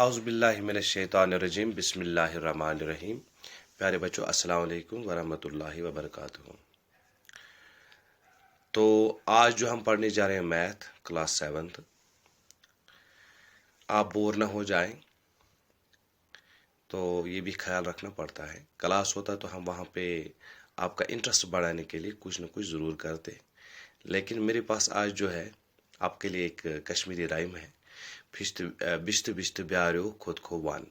औज़ुबिल्लाहिमिनश्शैतानिर्रजीम बिस्मिल्लाहिर्रहमानिर्रहीम। प्यारे बच्चों, अस्सलाम वालेकुम वरहमतुल्लाहि वबरकातुहू। तो आज जो हम पढ़ने जा रहे हैं मैथ क्लास 7th, आप बोर ना हो जाएं तो ये भी ख्याल रखना पड़ता है। क्लास होता तो हम वहाँ पे आपका इंटरेस्ट बढ़ाने के लिए कुछ ना कुछ ज़रूर करते, लेकिन मेरे पास आज जो है आपके लिए एक कश्मीरी राइम है, बिश्त बिश्त ब्यारो खुद को वन।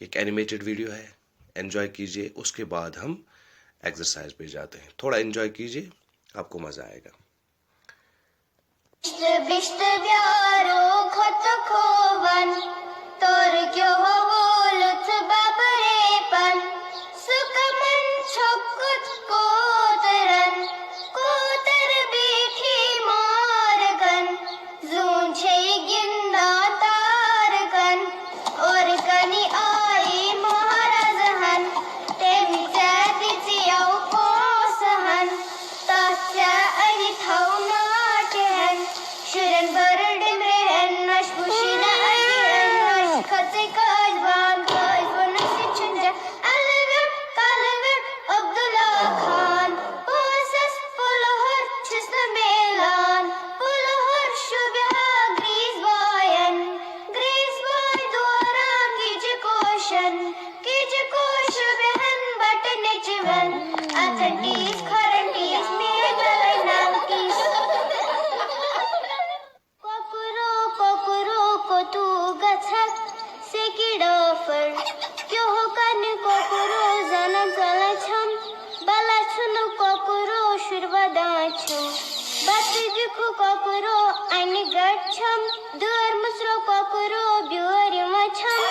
एक एनिमेटेड वीडियो है, एंजॉय कीजिए। उसके बाद हम एक्सरसाइज पे जाते हैं। थोड़ा एंजॉय कीजिए, आपको मज़ा आएगा। बिश्त ब्यारो खुद को वन, तोर क्यों हो बोलत बाबरेपन, सुकमन छकुत कोतर बीठी मारगन, जूझे गिंदा तारगन, और गनी आई महाराजहन, तेमी जैदी औ कोसहन, तास्या अनि थौना Şuren börüldüm rehen, naş buşina adihen, naş katı kazban, kazbanı seçince, Kalıver, Abdullah Khan, Basas puluhur, çizme melan, puluhur şubiha Grizbayan, Grizbay duaran gici koşu behen batne çiven, Athantis, Kharantis, Megalan kis. को तू गछक से किडोफर क्यों हो कन कोकुरो जनम चला छम बला छुनु कोकुरो शुरवदा छम बस जुखु कोकुरो अनि गच्छम दर मुसरो कोकुरो ब्योरि मछम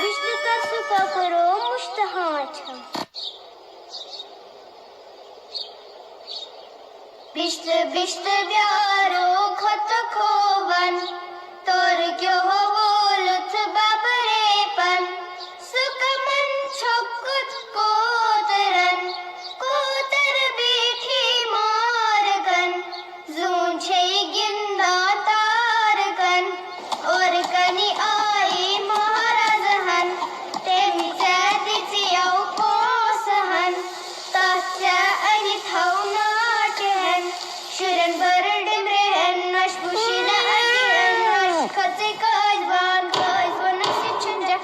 विष्णु कसु कोकुरो मुष्तहा छम बिश्त बिश्त ब्यारो खत खोवन तोर क्यों हो बोलत बाबरेपन, सुकमन छकुत कोतर बीठी मारगन, जूझे गिंदा तारगन, और कनी आई महाराजहन, तेमी जैदी औ कोसहन, तास्या अनि थौना टहन, शुरन बरडम रहन, नश बुशिना katı kazban, kazbanı seçince,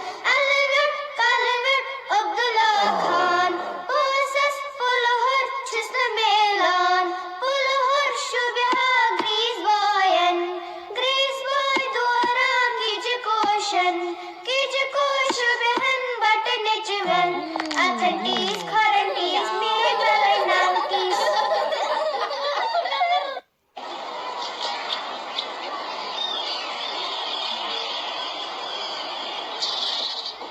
Kalıver, Abdullah Khan, Basas puluhur, çizme melan, puluhur şubiha Grizbayan, Grizbay duaran gici koşu behen batne çiven, Athantis, Kharantis, Megalan kis.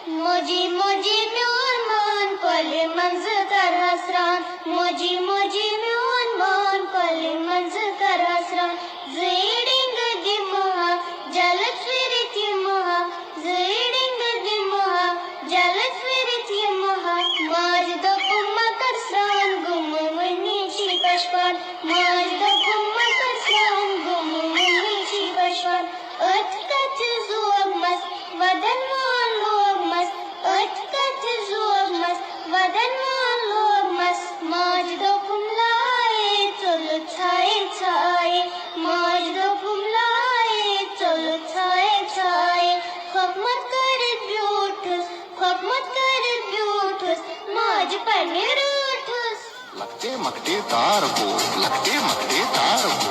मोजी मोजी म्यून मान कोले मंज कर हसरान, मोजी म्यून मान कोले मंज कर हसरान, ज़ीडिंग दिमहा जलत फिरित यमहा, ज़ीडिंग दिमहा जलत फिरित यमहा, माज दो कुम्मा कर स्रान गुम वनी शी पशपान, माज दो कुम्मा कर स्रान गुम वनी शी पशपान, अटकत ज़ुअब मस वदन मान लोग मस, अटकत ज़ुअब मस वदन मान लोग मस, माज दो कुमलाए चलो छाए, माज दो कुमलाए चलो छाए, खप मत कर ब्यूटस, माज पने रूठस। लगते मकते तार को, लगते मकते तार को,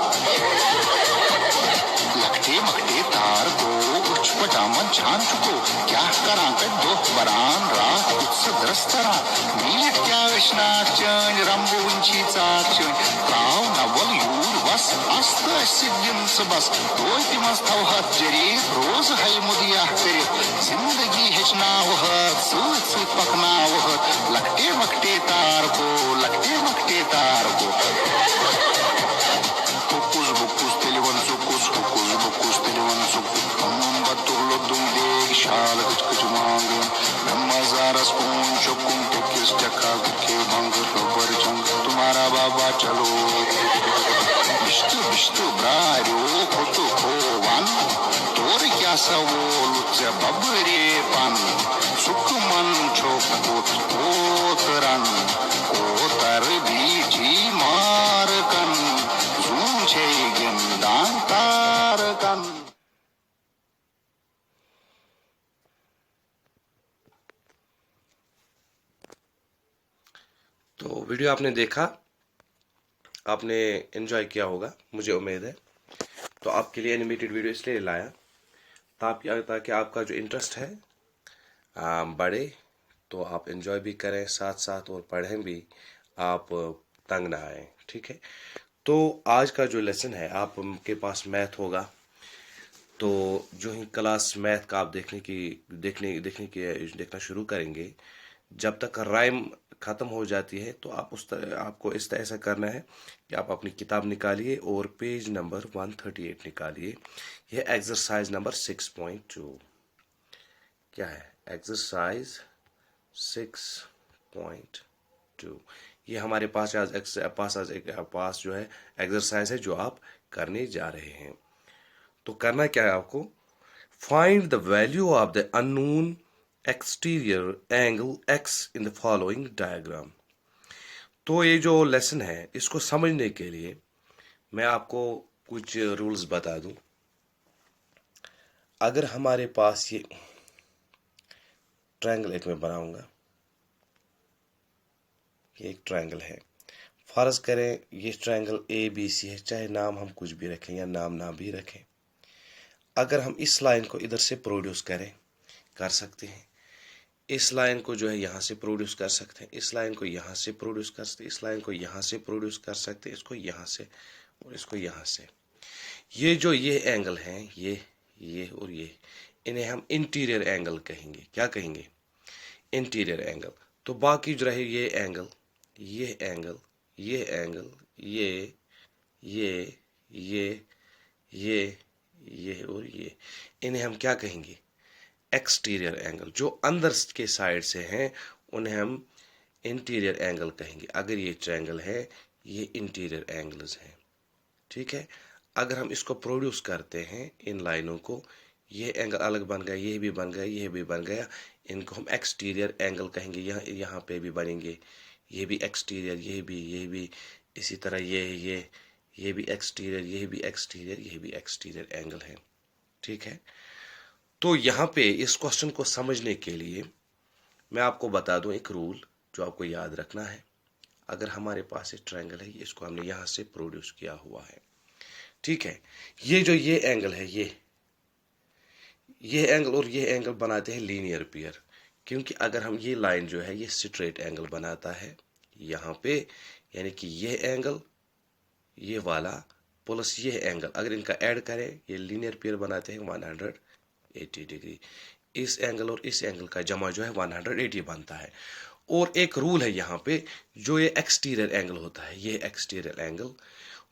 लगते मकते तार को, उच्च पटामन छान चुको, क्या करा कर दो बरान रात उत्स द्रस्तरा, मीट क्या विष्णा चंज रंबो उंची चाक चंज, प्राव नवल यूर बस अस्त सिद्धिम सबस, तोय तिमस थव हत जरी रोज है मुदिया करे, जिंदगी हिचना वहत सूत सूत पकना वहत, लगते मकते तार को, लगते मकते तार को. Hukus bukus televan sukus, hukus bukus televan sukus, hamam baturlo dum deg shal kuch kuch mangun, namazaras pun chokum tekis chaka ke bang robar jang, tumhara baba chalo. Bishtu bishtu braaru kutu ko wan, tor kya असं ओलूच बबरेपण सुख मन छोकूत कोतरन कोतर बीची मारकन झूंछे गिंदान तारकन। तो video आपने देखा, आपने enjoy किया होगा, मुझे उम्मीद है। तो आपके लिए एनिमेटेड वीडियो इसलिए लाया ताकि आपका जो इंटरेस्ट है बढ़े, तो आप एंजॉय भी करें साथ साथ और पढ़ें भी, आप तंग ना आए। ठीक है, तो आज का जो लेसन है आपके पास मैथ होगा, तो जो ही क्लास मैथ का आप देखना शुरू करेंगे, जब तक राइम ख़त्म हो जाती है तो आपको इस तरह ऐसा करना है कि आप अपनी किताब निकालिए और पेज नंबर 138 निकालिए। यह एक्सरसाइज नंबर 6.2 क्या है, एक्सरसाइज 6.2। ये हमारे पास जो है एक्सरसाइज है जो आप करने जा रहे हैं। तो करना क्या है आपको, find the value of the unknown exterior angle x in the following diagram. तो ये जो लेसन है इसको समझने के लिए मैं आपको कुछ रूल्स बता दूं। अगर हमारे पास ये ट्रायंगल एक मैं बनाऊंगा, ये एक ट्रायंगल है, फर्ज करें ये ट्रायंगल ABC है, चाहे नाम हम कुछ भी रखें या नाम ना भी रखें। अगर हम इस लाइन को इधर से प्रोड्यूस कर सकते हैं, इस लाइन को जो है यहाँ से प्रोड्यूस कर सकते हैं, इस लाइन को यहाँ से प्रोड्यूस कर सकते हैं, इस लाइन को यहाँ से प्रोड्यूस कर सकते हैं, इसको यहाँ से और इसको यहाँ से। ये एंगल हैं, ये और ये, इन्हें हम इंटीरियर एंगल कहेंगे। क्या कहेंगे, इंटीरियर एंगल। तो बाकी जो रहे ये एंगल, ये एंगल, ये एंगल, ये और ये, इन्हें हम क्या कहेंगे, एक्सटीरियर एंगल। जो अंदर के साइड से हैं उन्हें हम इंटीरियर एंगल कहेंगे। अगर ये ट्रायंगल है ये इंटीरियर एंगल्स हैं। ठीक है, अगर हम इसको प्रोड्यूस करते हैं इन लाइनों को, ये एंगल अलग बन गया, ये भी बन गया, ये भी बन गया, इनको हम एक्सटीरियर एंगल कहेंगे। यहाँ पे भी बनेंगे, ये भी एक्सटीरियर, ये भी इसी तरह ये भी एक्सटीरियर, ये भी एक्सटीरियर, ये भी एक्सटीरियर एंगल है। ठीक है, तो यहाँ पे इस क्वेश्चन को समझने के लिए मैं आपको बता दूं एक रूल जो आपको याद रखना है। अगर हमारे पास एक ट्रायंगल है, इसको हमने यहाँ से प्रोड्यूस किया हुआ है। ठीक है, ये एंगल है, ये एंगल और ये एंगल बनाते हैं लीनियर पेयर, क्योंकि अगर हम ये लाइन जो है ये स्ट्रेट एंगल बनाता है यहाँ पे, यानी कि ये एंगल ये वाला प्लस ये एंगल, अगर इनका ऐड करें ये लीनियर पेयर बनाते हैं 180 डिग्री। इस एंगल और इस एंगल का जमा जो है 180 बनता है। और एक रूल है यहाँ पे, जो ये एक्सटीरियर एंगल होता है, ये एक्सटीरियर एंगल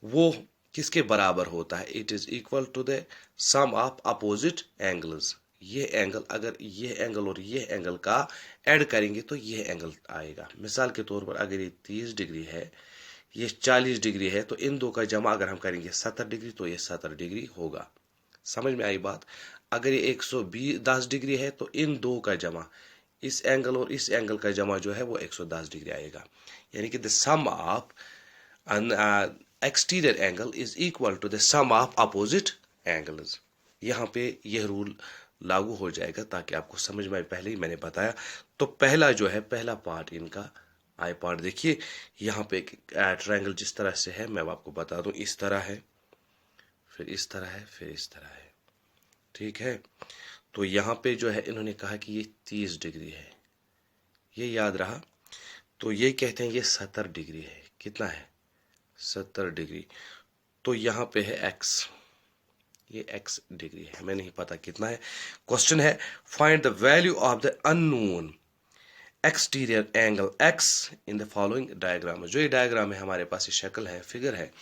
वो किसके बराबर होता है, it is equal to the sum of opposite angles. ये एंगल, अगर ये एंगल और ये एंगल का ऐड करेंगे तो ये एंगल आएगा। मिसाल के तौर पर अगर ये 30 डिग्री है, ये 40 डिग्री है, तो इन दो का जमा अगर हम करेंगे 70 डिग्री तो ये 70 डिग्री होगा। समझ में आई बात। अगर ये 110 डिग्री है तो इन दो का जमा, इस एंगल और इस एंगल का जमा जो है वो 110 डिग्री आएगा। यानी कि the sum of exterior angle is equal to the sum of opposite angles. यहाँ पे यह रूल लागू हो जाएगा ताकि आपको समझ में आए। पहले ही मैंने बताया। तो पहला जो है, पहला पार्ट इनका आई पार्ट देखिए, यहाँ पे ट्रायंगल जिस तरह से है मैं आपको बता दूं, इस तरह है, फिर इस तरह है, फिर इस तरह है। ठीक है, तो यहाँ पे जो है इन्होंने कहा कि ये 30 डिग्री है, ये याद रहा। तो ये कहते हैं ये 70 डिग्री है। कितना है, 70 डिग्री। तो यहाँ पे है x, ये x डिग्री है, हमें नहीं पता कितना है। क्वेश्चन है find the value of the unknown exterior angle x in the following diagram. जो ये डायग्राम है हमारे पास, ये शक्ल है, फिगर है,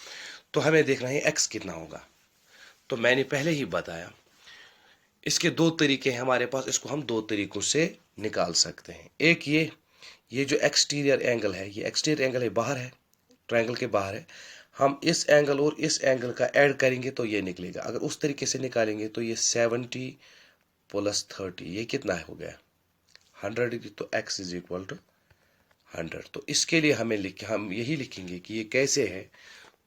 तो हमें देखना है x कितना होगा। तो मैंने पहले ही बताया इसके दो तरीके हैं हमारे पास, इसको हम दो तरीकों से निकाल सकते हैं। एक ये जो एक्सटीरियर एंगल है, ये एक्सटीरियर एंगल है, बाहर है, ट्रायंगल के बाहर है। हम इस एंगल और इस एंगल का ऐड करेंगे तो ये निकलेगा। अगर उस तरीके से निकालेंगे तो ये 70 प्लस 30 ये कितना हो गया 100 डिग्री। तो x इज इक्वल टू 100। तो इसके लिए हम यही लिखेंगे कि ये कैसे है।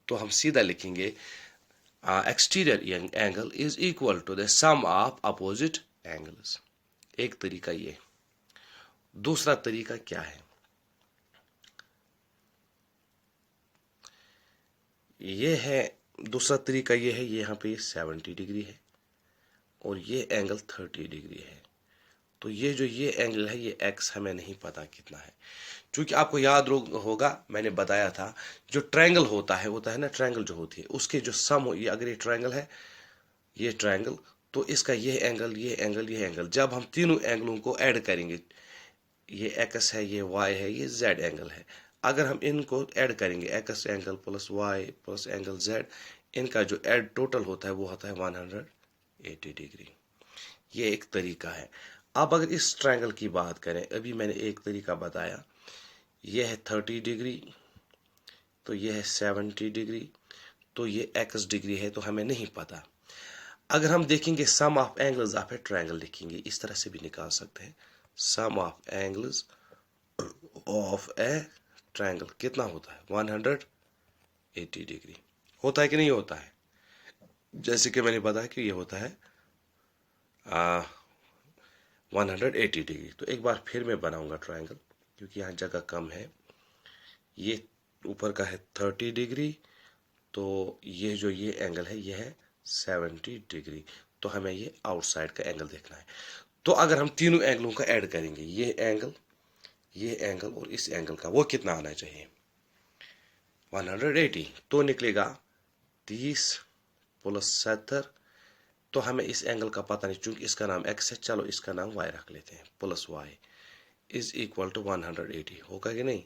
तो हम सीधा लिखेंगे exterior angle is equal to the sum of opposite angles. एक तरीका ये। दूसरा तरीका क्या है, ये है दूसरा तरीका ये है, ये यहाँ पे 70 डिग्री है और ये एंगल 30 डिग्री है। तो ये जो ये एंगल है ये x हमें नहीं पता कितना है। क्योंकि आपको याद होगा मैंने बताया था जो ट्रायंगल होता है ना, ट्रायंगल जो होती है उसके जो सम हो, ये अगर ये ट्रायंगल है ये ट्रायंगल, तो इसका ये एंगल ये एंगल ये एंगल, जब हम तीनों एंगलों को ऐड करेंगे, ये x है ये y है ये z एंगल है, अगर हम इनको ऐड करेंगे x angle plus y plus angle z, इनका जो ऐड टोटल होता है वो होता है 180 डिग्री। ये एक तरीका है। अब अगर इस ट्रायंगल की बात करें, अभी मैंने एक तरीका बताया, ये है 30 डिग्री, तो ये है 70 डिग्री, तो ये x डिग्री है, तो हमें नहीं पता। अगर हम देखेंगे sum of angles of a triangle लिखेंगे, इस तरह से भी निकाल सकते हैं। Sum of angles of a triangle कितना होता है 180 डिग्री। होता है कि नहीं होता है? जैसे कि मैंने बताया कि ये होता है 180 डिग्री। तो एक बार फिर मैं बनाऊंगा ट्रायंगल, क्योंकि यहाँ जगह कम है। ये ऊपर का है 30 डिग्री, तो ये जो ये एंगल है ये है 70 डिग्री। तो हमें ये आउटसाइड का एंगल देखना है। तो अगर हम तीनों एंगलों का ऐड करेंगे, ये एंगल और इस एंगल का, वो कितना आना चाहिए 180, तो निकलेगा 30 प्लस 70। तो हमें इस एंगल का पता नहीं, चूंकि इसका नाम x है, चलो इसका नाम y रख लेते हैं, plus y is equal to 180। होगा कि नहीं?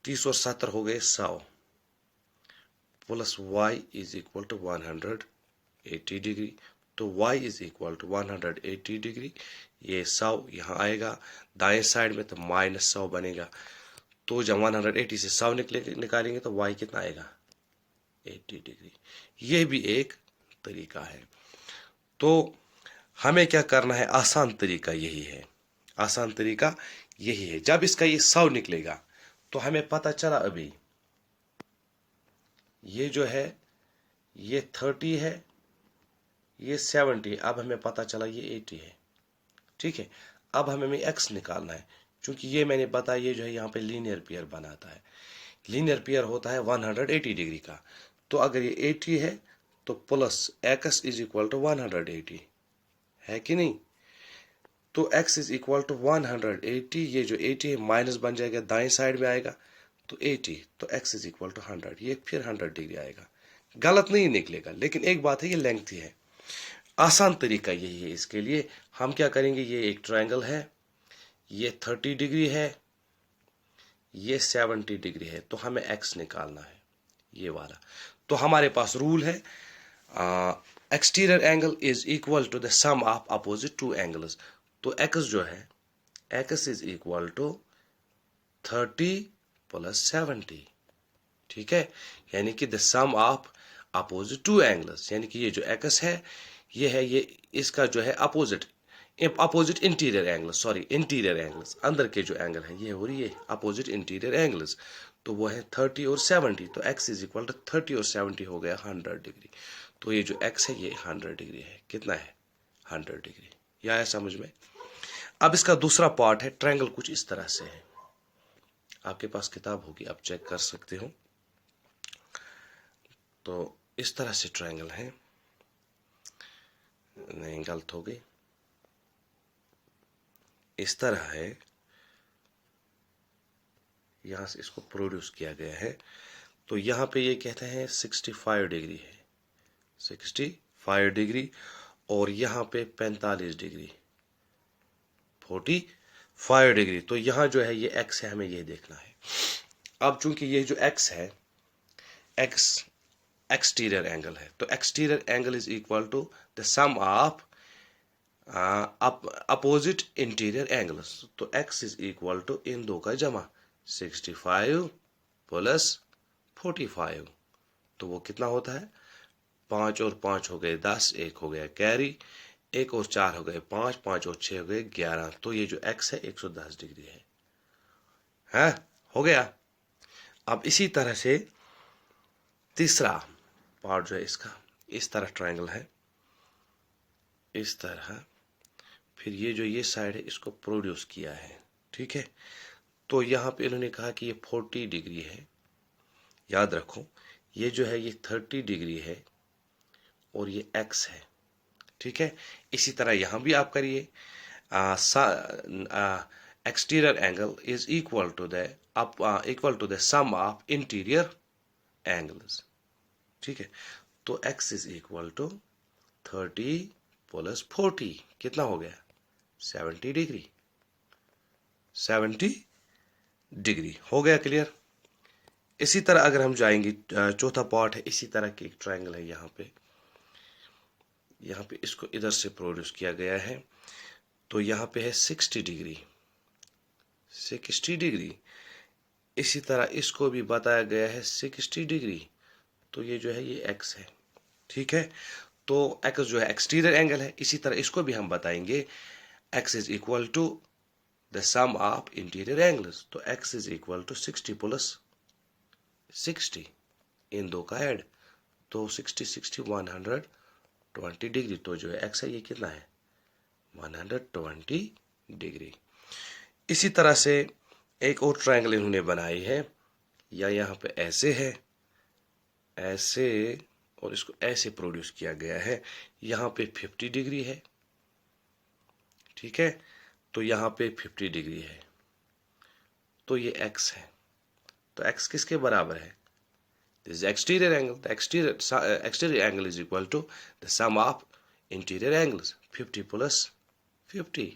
30 और 70 हो गए 100, plus y is equal to 180 degree. तो y is equal to 180 degree, ये 100 यहाँ आएगा दाएं साइड में, तो माइनस 100 बनेगा। तो जब 180 से 100 निकालेंगे तो y कितना आएगा 80 डिग्री। ये भी एक तरीका है। तो हमें क्या करना है, आसान तरीका यही है, आसान तरीका यही है। जब इसका ये 100 निकलेगा तो हमें पता चला अभी ये जो है ये 30 है, ये 70, अब हमें पता चला ये 80 है। ठीक है, अब हमें x निकालना है, क्योंकि ये मैंने बताया ये जो है यहाँ पे लीनियर पेयर बनाता है। लीनियर पेयर होता है 180 डिग्री का। तो अगर ये 80 है तो plus x is equal to 180 है कि नहीं? तो x इज इक्वल टू 180, ये जो 80 है माइनस बन जाएगा, दाएं साइड में आएगा तो 80, तो x इज इक्वल टू 100, ये फिर 100 डिग्री आएगा। गलत नहीं निकलेगा, लेकिन एक बात है ये लेंथी है। आसान तरीका यही है। इसके लिए हम क्या करेंगे, ये एक ट्रायंगल है, ये 30 डिग्री है, ये 70 डिग्री है, तो हमें x निकालना है ये वाला। तो हमारे पास रूल है exterior angle is equal to the sum of opposite two angles. तो x जो है x is equal to 30 plus 70। ठीक है, यानी कि the sum of opposite two angles, यानी कि ये जो x है ये है, ये इसका जो है opposite interior angle, sorry interior angles, अंदर के जो एंगल है ये और ये अपोजिट इंटीरियर एंगल्स, तो वो है 30 और 70। तो x इज इक्वल टू 30 और 70 हो गया 100 डिग्री। तो ये जो x है ये 100 डिग्री है। कितना है 100 डिग्री। यह आया समझ में? अब इसका दूसरा पार्ट है, ट्रायंगल कुछ इस तरह से है। आपके पास किताब होगी, आप चेक कर सकते हो। तो इस तरह से ट्रायंगल है, नहीं गलत हो गई, इस तरह है, यहां से इसको प्रोड्यूस किया गया है। तो यहां पे ये कहते हैं 65 डिग्री है, 65 डिग्री, और यहां पे 45 डिग्री, 45 डिग्री। तो यहां जो है ये x है, हमें ये देखना है। अब चूंकि ये जो x है, x एक्सटीरियर एंगल है, तो exterior angle is equal to the sum of opposite interior angles. तो x इज इक्वल टू इन दो का जमा 65 प्लस 45। तो वो कितना होता है, 5 और 5 हो गए 10, 1 हो गया कैरी, 1 और 4 हो गए 5, 5 और 6 हो गए 11। तो ये जो x है 110 डिग्री है। हाँ, हो गया। अब इसी तरह से तीसरा पार्ट जो है इसका, इस तरह ट्रायंगल है, इस तरह, फिर ये जो ये साइड है इसको प्रोड्यूस किया है, ठीक है। तो यहाँ पे इन्होंने कहा कि ये 40 डिग्री है। याद रखो ये जो है ये 30 डिग्री है और ये x है, ठीक है। इसी तरह यहाँ भी आप करिए, exterior angle is equal to the sum of interior angles, ठीक है। तो x is equal to 30 plus 40 कितना हो गया, 70 डिग्री। 70 डिग्री हो गया, क्लियर। इसी तरह अगर हम जाएंगे, चौथा पार्ट है, इसी तरह की एक ट्रायंगल है यहाँ पे इसको इधर से प्रोड्यूस किया गया है। तो यहाँ पे है 60 डिग्री, 60 डिग्री। इसी तरह इसको भी बताया गया है 60 डिग्री। तो ये जो है ये x है, ठीक है। तो x जो है एक्सटीरियर एंगल है। इसी तरह इसको भी हम बताएंगे x is equal to the sum of interior angles. तो x is equal to 60 plus 60, इन दो का ऐड, तो 60 60 120 डिग्री। तो जो है x है ये कितना है, 120 डिग्री। इसी तरह से एक और ट्रायंगल इन्होंने बनाई है, या यहाँ पे ऐसे है, ऐसे, और इसको ऐसे प्रोड्यूस किया गया है। यहाँ पे 50 डिग्री है, ठीक है। तो यहाँ पे 50 डिग्री है, तो ये x है। तो x किसके बराबर है, this exterior angle. The exterior angle is equal to the sum of interior angles, 50 plus 50,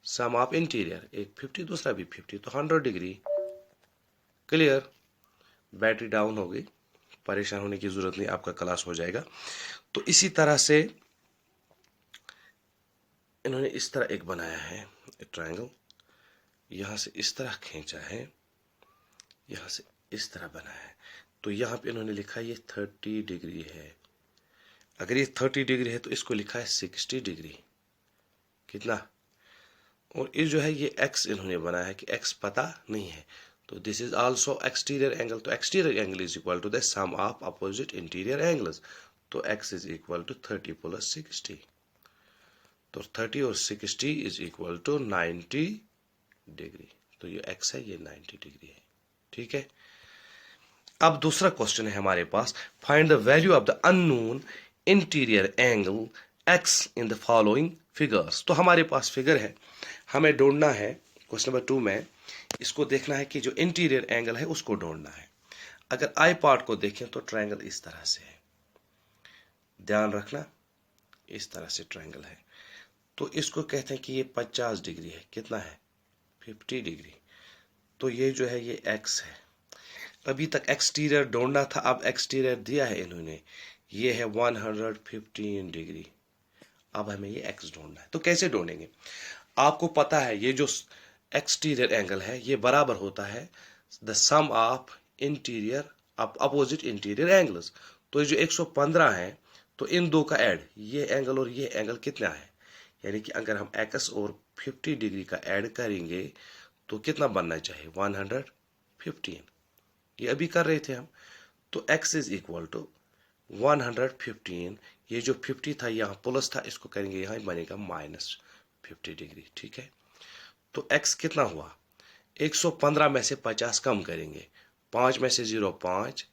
sum of interior, एक 50 दूसरा भी 50, तो 100 डिग्री। क्लियर। बैटरी डाउन हो गई, परेशान होने की जरूरत नहीं, आपका क्लास हो जाएगा। तो इसी तरह से इन्होंने इस तरह एक बनाया है ट्रायंगल, यहाँ से इस तरह खींचा है, यहाँ से इस तरह बनाया है। तो यहाँ पे इन्होंने लिखा है ये 30 डिग्री है। अगर ये 30 डिग्री है तो इसको लिखा है 60 डिग्री, कितना। और ये जो है ये x इन्होंने बनाया है कि x पता नहीं है, तो this is also exterior angle. तो exterior angle is equal to the sum of opposite interior angles. तो x is equal to 30 plus 60, तो 30 और 60 इज इक्वल टू 90 डिग्री। तो ये x है, ये 90 डिग्री है, ठीक है। अब दूसरा क्वेश्चन है हमारे पास, find the value of the unknown interior angle x in the following figures. तो हमारे पास फिगर है, हमें ढूंढना है क्वेश्चन नंबर 2 में, इसको देखना है कि जो इंटीरियर एंगल है उसको ढूंढना है। अगर आई पार्ट को देखें तो ट्रायंगल इस तरह से है, ध्यान रखना, इस तरह से ट्रायंगल है। तो इसको कहते हैं कि ये 50 डिग्री है, कितना है, 50 डिग्री। तो ये जो है ये x है। अभी तक एक्सटीरियर ढूंढना था, अब एक्सटीरियर दिया है इन्होंने, ये है 115 डिग्री। अब हमें ये x ढूंढना है। तो कैसे ढूंढेंगे, आपको पता है ये जो एक्सटीरियर एंगल है ये बराबर होता है the sum of interior opposite interior angles. तो ये जो 115 है, तो इन दो का ऐड, ये एंगल और ये एंगल कितना है, यानी कि अगर हम x और 50 डिग्री का ऐड करेंगे तो कितना बनना चाहिए, 115। ये अभी कर रहे थे हम। तो x इज इक्वल टू 115, ये जो 50 था यहाँ प्लस था, इसको करेंगे यहाँ बनेगा -50 डिग्री, ठीक है। तो x कितना हुआ, 115 में से 50 कम करेंगे, 5 में से 0 5,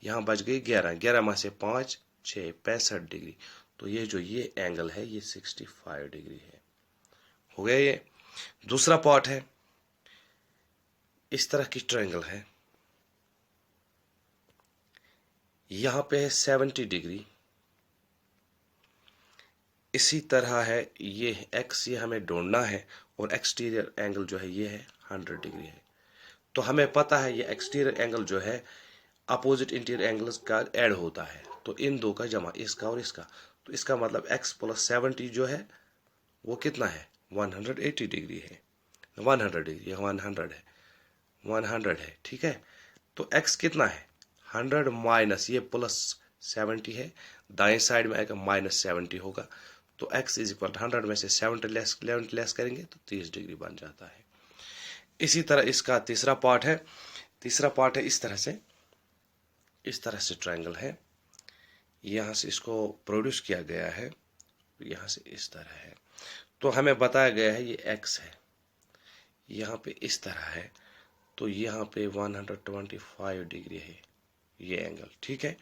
यहाँ बच गई 11, 11 में से 5 6, 65 डिग्री। तो ये जो ये एंगल है ये 65 डिग्री है। हो गया ये। दूसरा पार्ट है, इस तरह की ट्रायंगल है, यहाँ पे है 70 डिग्री। इसी तरह है ये x, ये हमें ढूंढना है, और एक्सटीरियर एंगल जो है ये है 100 डिग्री है। तो हमें पता है ये एक्सटीरियर एंगल जो है अपोजिट इंटीरियर एंगल्स का ऐड होता है, तो इन दो का जमा, इसका और इसका। तो इसका मतलब x प्लस 70 जो है वो कितना है, 180 डिग्री है। 100 डिग्री, 100 है, 100 है, ठीक है। तो x कितना है, 100 माइनस ये प्लस 70 है, दाएं साइड में आएगा माइनस 70 होगा। तो x इज इक्वल 100 में से 70 लेस करेंगे तो 30 डिग्री बन जाता है। इसी तरह इसका तीसरा पार्ट है। तीसरा पार्ट है इस तरह से ट्रायंगल है, यहाँ से इसको प्रोड्यूस किया गया है, यहाँ से इस तरह है। तो हमें बताया गया है ये x है, यहाँ पे इस तरह है, तो यहाँ पे 125 डिग्री है ये एंगल, ठीक है।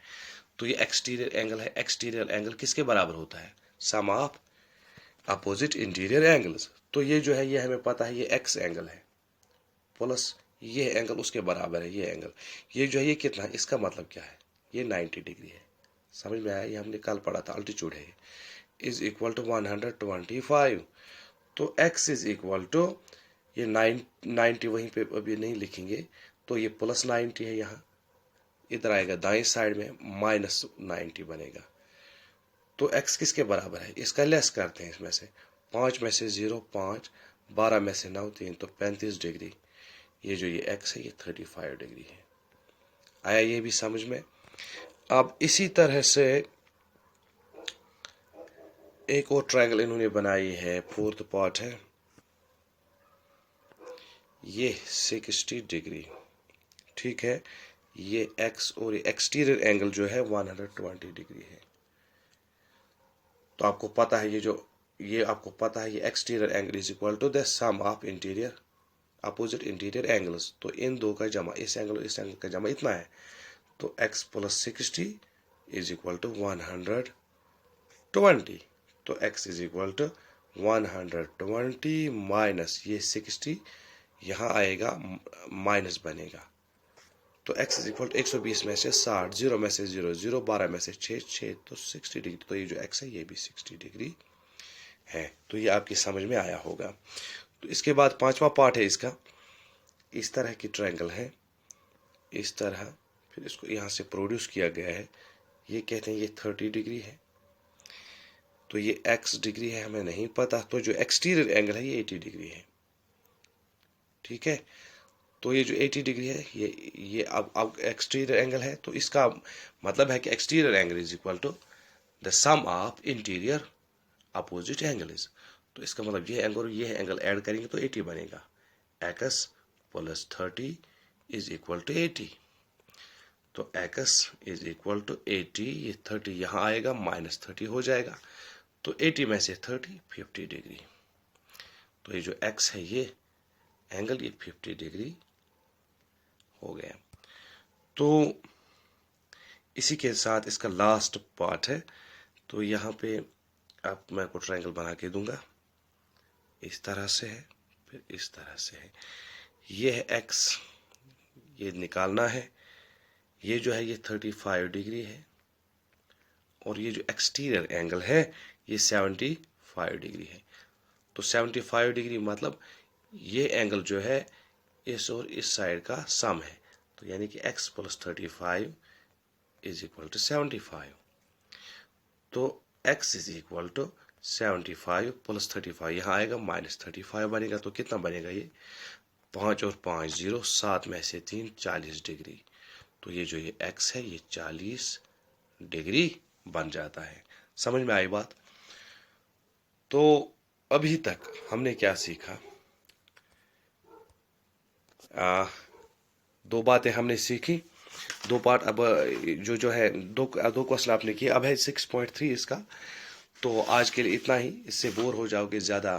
तो ये एक्सटीरियर एंगल है। एक्सटीरियर एंगल किसके बराबर होता है? सम ऑफ अपोजिट इंटीरियर एंगल्स। तो ये जो है ये हमें पता है ये x एंगल है प्लस ये एंगल उसके बराबर है ये एंगल। ये जो है ये कितना है, इसका मतलब क्या है, ये 90 डिग्री है। समझ में आया? ये हमने कल पढ़ा था, अल्टीट्यूड है, इज इक्वल टू 125। तो x इज इक्वल टू ये 90 वहीं पे अभी नहीं लिखेंगे, तो ये प्लस 90 है, यहाँ इधर आएगा दाएं साइड में माइनस 90 बनेगा। तो x किसके बराबर है, इसका लेस करते हैं, इसमें से 5 में से 0 5, 12 में से 9 3, तो 35 डिग्री। ये जो ये x है ये 35 डिग्री है। आया ये भी समझ में? अब इसी तरह से एक और ट्रायंगल इन्होंने बनाई है, फोर्थ पार्ट है, ये 60 डिग्री, ठीक है। ये x और ये एक्सटीरियर एंगल जो है 120 डिग्री है। तो आपको पता है ये आपको पता है ये exterior angle is equal to the sum of interior opposite interior angles. तो इन दो का जमा, इस एंगल और इस एंगल का जमा इतना है। तो x plus 60 is equal to 120। तो x is equal to 120 minus ये 60, यहाँ आएगा माइनस बनेगा। तो x इज इक्वल टू 120 में से 60, 0 में से 0 0, 12 में से 6 6, तो 60 डिग्री। तो ये जो x है ये भी 60 डिग्री है। तो ये आपकी समझ में आया होगा। तो इसके बाद पांचवा पार्ट है इसका, इस तरह की ट्रायंगल है, इस तरह, फिर इसको यहाँ से प्रोड्यूस किया गया है। ये कहते हैं ये 30 डिग्री है, तो ये x डिग्री है, हमें नहीं पता। तो जो एक्सटीरियर एंगल है ये 80 डिग्री है, ठीक है। तो ये जो 80 डिग्री है ये अब एक्सटीरियर एंगल है, तो इसका मतलब है कि exterior angle is equal to the sum of interior opposite angles. तो इसका मतलब ये एंगल और ये एंगल ऐड करेंगे तो 80 बनेगा। x plus 30 is equal to 80। तो x इज इक्वल टू 80, ये 30 यहाँ आएगा माइनस 30 हो जाएगा। तो 80 में से 30 50 डिग्री। तो ये जो x है ये एंगल ये 50 डिग्री हो गया। तो इसी के साथ इसका लास्ट पार्ट है। तो यहाँ पे अब मैं को ट्रायंगल बना के दूंगा, इस तरह से है, फिर इस तरह से है। ये है x, ये निकालना है। ये जो है ये 35 डिग्री है, और ये जो एक्सटीरियर एंगल है ये 75 डिग्री है। तो 75 डिग्री मतलब ये एंगल जो है इस और इस साइड का सम है। तो यानी कि x plus 35 is equal to 75। तो x is equal to 75 plus 35, यहाँ आएगा माइनस 35 बनेगा। तो कितना बनेगा ये 5 और 5 0, 7 में से 3 40 डिग्री। तो ये जो ये x है ये 40 डिग्री बन जाता है। समझ में आई बात? तो अभी तक हमने क्या सीखा? दो बातें हमने सीखी, दो पार्ट। अब जो है दो क्वेश्चन आपने किए। अब है 6.3 इसका। तो आज के लिए इतना ही, इससे बोर हो जाओगे ज़्यादा।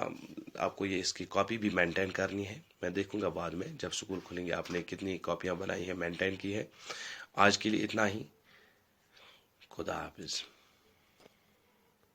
आपको ये इसकी कॉपी भी मेंटेन करनी है, मैं देखूंगा बाद में जब स्कूल खुलेंगे आपने कितनी कॉपियां बनाई है, मेंटेन की है। आज के लिए इतना ही। खुदा हाफिज।